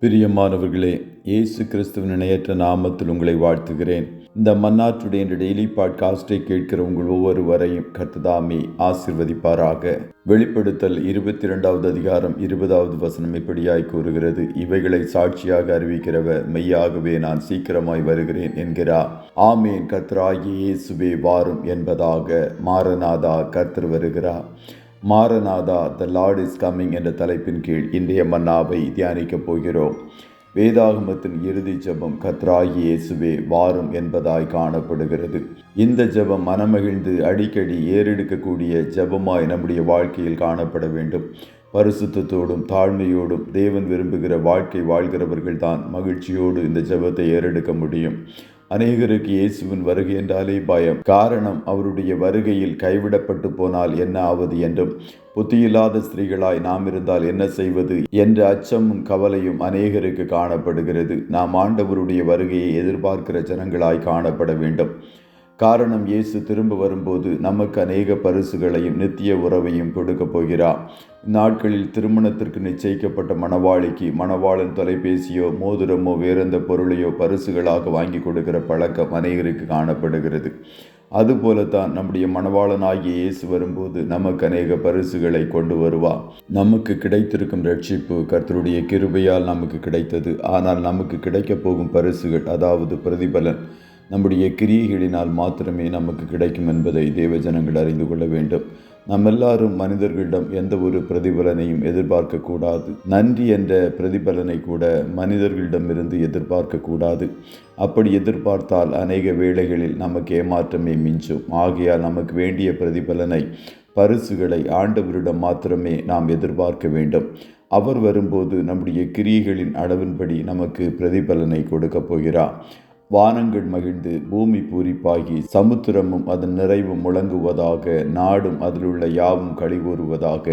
பிரியமானவர்களே, இயேசு கிறிஸ்துவின் இணையற்ற நாமத்தில் உங்களை வாழ்த்துகிறேன். இந்த மன்னாற்றுடைய என்ற டெய்லி பாட்காஸ்டை கேட்கிற உங்கள் ஒவ்வொருவரையும் கர்த்தர் ஆசீர்வதிப்பாராக. வெளிப்படுத்தல் 22வது அதிகாரம் 20வது வசனம் இப்படியாய் கூறுகிறது: இவைகளை சாட்சியாக அறிவிக்கிறவர் மெய்யாகவே நான் சீக்கிரமாய் வருகிறேன் என்கிறார். ஆமேன். கர்த்தராகிய இயேசுவே வாரும் என்பதாக. மாரநாதா, கர்த்தர் வருகிறார். மாரநாதா, த லார்ட் இஸ் கம்மிங் என்ற தலைப்பின் கீழ் இன்றைய மன்னாவை தியானிக்கப் போகிறோம். வேதாகமத்தின் இறுதி ஜெபம் கர்த்தராகிய இயேசுவே வாரும் என்பதாய் காணப்படுகிறது. இந்த ஜெபம் மனமகிழ்ந்து அடிக்கடி ஏறெடுக்கக்கூடிய ஜெபமாய் நம்முடைய வாழ்க்கையில் காணப்பட வேண்டும். பரிசுத்தத்தோடும் தாழ்மையோடும் தேவன் விரும்புகிற வாழ்க்கை வாழ்கிறவர்கள்தான் மகிழ்ச்சியோடு இந்த ஜெபத்தை ஏறெடுக்க முடியும். அநேகருக்கு இயேசுவின் வருகை என்றாலே பயம். காரணம், அவருடைய வருகையில் கைவிடப்பட்டு போனால் என்ன ஆவது என்றும், புத்தியில்லாத ஸ்திரீகளாய் நாம் இருந்தால் என்ன செய்வது என்ற அச்சமும் கவலையும் அநேகருக்கு காணப்படுகிறது. நாம் ஆண்டவருடைய வருகையை எதிர்பார்க்கிற ஜனங்களாய் காணப்பட வேண்டும். காரணம், இயேசு திரும்ப வரும்போது நமக்கு அநேக பரிசுகளையும் நித்திய உறவையும் கொடுக்கப் போகிறார். நாட்களில் திருமணத்திற்கு நிச்சயிக்கப்பட்ட மணவாளிக்கு மணவாளன் தொலைபேசியோ மோதிரமோ வேறெந்த பொருளையோ பரிசுகளாக வாங்கி கொடுக்கிற பழக்கம் அநேகருக்கு காணப்படுகிறது. அதுபோலத்தான் நம்முடைய மணவாளனாகிய இயேசு வரும்போது நமக்கு அநேக பரிசுகளை கொண்டு வருவார். நமக்கு கிடைத்திருக்கும் ரட்சிப்பு கர்த்தருடைய கிருபையால் நமக்கு கிடைத்தது. ஆனால் நமக்கு கிடைக்கப் போகும் பரிசுகள், அதாவது பிரதிபலன், நம்முடைய கிரியைகளினால் மாத்திரமே நமக்கு கிடைக்கும் என்பதை தேவஜனங்கள் அறிந்து கொள்ள வேண்டும். நாம் எல்லாரும் மனிதர்களிடம் எந்த ஒரு பிரதிபலனையும் எதிர்பார்க்கக்கூடாது. நன்றி என்ற பிரதிபலனை கூட மனிதர்களிடமிருந்து எதிர்பார்க்கக்கூடாது. அப்படி எதிர்பார்த்தால் அநேக வேளைகளில் நமக்கு ஏமாற்றமே மிஞ்சும். ஆகையால் நமக்கு வேண்டிய பிரதிபலனை, பரிசுகளை ஆண்டவரிடம் மாத்திரமே நாம் எதிர்பார்க்க வேண்டும். அவர் வரும்போது நம்முடைய கிரியைகளின் அளவின்படி நமக்கு பிரதிபலனை கொடுக்கப் போகிறார். வானங்கள் மகிழ்ந்து பூமி பூரிப்பாகி சமுத்திரமும் அதன் நிறைவும் முழங்குவதாக, நாடும் அதிலுள்ள யாவும் களிகூறுவதாக.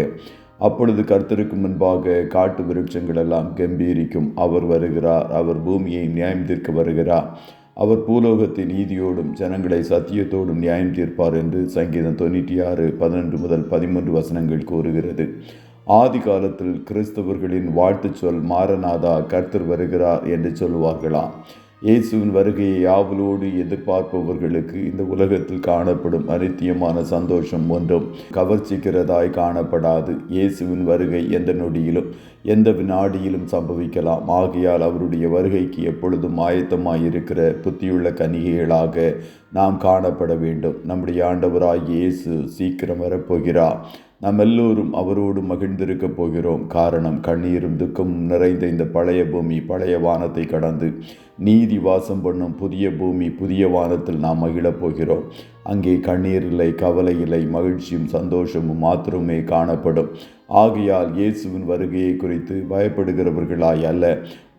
அப்பொழுது கர்த்தருக்கு முன்பாக காட்டு விருட்சங்கள் எல்லாம் கம்பீரிக்கும். அவர் வருகிறார். அவர் பூமியை நியாயம் தீர்க்க வருகிறார். அவர் பூலோகத்தை நீதியோடும் ஜனங்களை சத்தியத்தோடும் நியாயம் தீர்ப்பார் என்று சங்கீதம் 96:11-13 வசனங்கள் கூறுகிறது. ஆதி காலத்தில் கிறிஸ்தவர்களின் வாழ்த்து சொல் மாரநாதா, கர்த்தர் வருகிறார் என்று சொல்லுவார்களாம். இயேசுவின் வருகையை ஆவலோடு எதிர்பார்ப்பவர்களுக்கு இந்த உலகத்தில் காணப்படும் அநித்தியமான சந்தோஷம் ஒன்றும் கவர்ச்சிக்கிறதாய் காணப்படாது. இயேசுவின் வருகை எந்த நொடியிலும் எந்த வினாடியிலும் சம்பவிக்கலாம். ஆகையால் அவருடைய வருகைக்கு எப்பொழுதும் ஆயத்தமாயிருக்கிற புத்தியுள்ள கன்னிகைகளாக நாம் காணப்பட வேண்டும். நம்முடைய ஆண்டவராகிய இயேசு சீக்கிரம் வரப்போகிறார். நாம் எல்லோரும் அவரோடு மகிழ்ந்திருக்கப் போகிறோம். காரணம், கண்ணீரும் துக்கமும் நிறைந்த இந்த பழைய பூமி பழைய வானத்தை கடந்து நீதி வாசம் பண்ணும் புதிய பூமி புதிய வானத்தில் நாம் மகிழப் போகிறோம். அங்கே கண்ணீர் இல்லை, கவலை இல்லை, மகிழ்ச்சியும் சந்தோஷமும் மாத்திரமே காணப்படும். ஆகையால் இயேசுவின் வருகையை குறித்து பயப்படுகிறவர்களாய் அல்ல,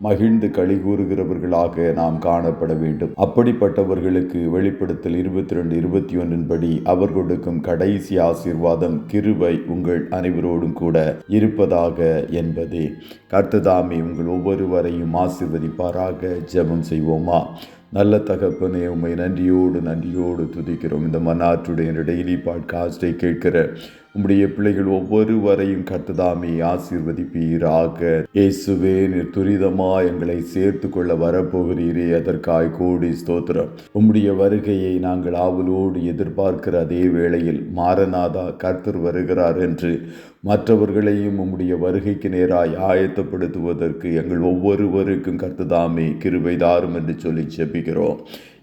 மகிழ்ந்து களி கூறுகிறவர்களாக நாம் காணப்பட வேண்டும். அப்படிப்பட்டவர்களுக்கு வெளிப்படுத்தல் 22:21 படி அவர் கொடுக்கும் கடைசி ஆசீர்வாதம் கிருபை உங்கள் அனைவரோடும் கூட இருப்பதாக என்பதே. கர்த்தர் உங்கள் ஒவ்வொருவரையும் ஆசீர்வதிப்பாராக. ஜெபம் செய்வோமா? நல்ல தகப்பனே, உம்மை நன்றியோடு துதிக்கிறோம். இந்த மன்னாற்றுடைய டெய்லி பாட்காஸ்டை கேட்கிற உம்முடைய பிள்ளைகள் ஒவ்வொருவரையும் கர்த்தர் ஆசீர்வதிப்பீராக. இயேசுவே, நீர் துரிதமா எங்களை சேர்த்து கொள்ள வரப்போகிறீரே, அதற்காய் கோடி ஸ்தோத்திரம். உம்முடைய வருகையை நாங்கள் ஆவலோடு எதிர்பார்க்கிற அதே வேளையில் மாரநாதா, கர்த்தர் வருகிறார் என்று மற்றவர்களையும் உம்முடைய வருகைக்கு நேராய் ஆயத்தப்படுத்துவதற்கு எங்கள் ஒவ்வொருவருக்கும் கர்த்தர் கிருபை தாரும் என்று சொல்லி ஜெபிக்கிறோம்.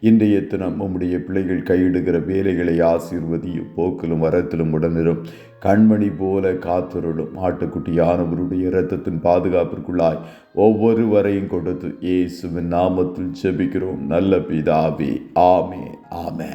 இன்றைய தினம் உம்முடைய பிள்ளைகள் கையிடுகிற வேலைகளை ஆசீர்வதியும். போக்கிலும் வரத்திலும் உடனிரும். கண்மணி போல காத்தருளும். ஆட்டுக்குட்டியானவருடைய இரத்தத்தின் பாதுகாப்பிற்குள்ளாய் ஒவ்வொருவரையும் கொடுத்து இயேசுவின் நாமத்தில் ஜெபிக்கிறோம் நல்ல பிதாவே. ஆமென், ஆமென்.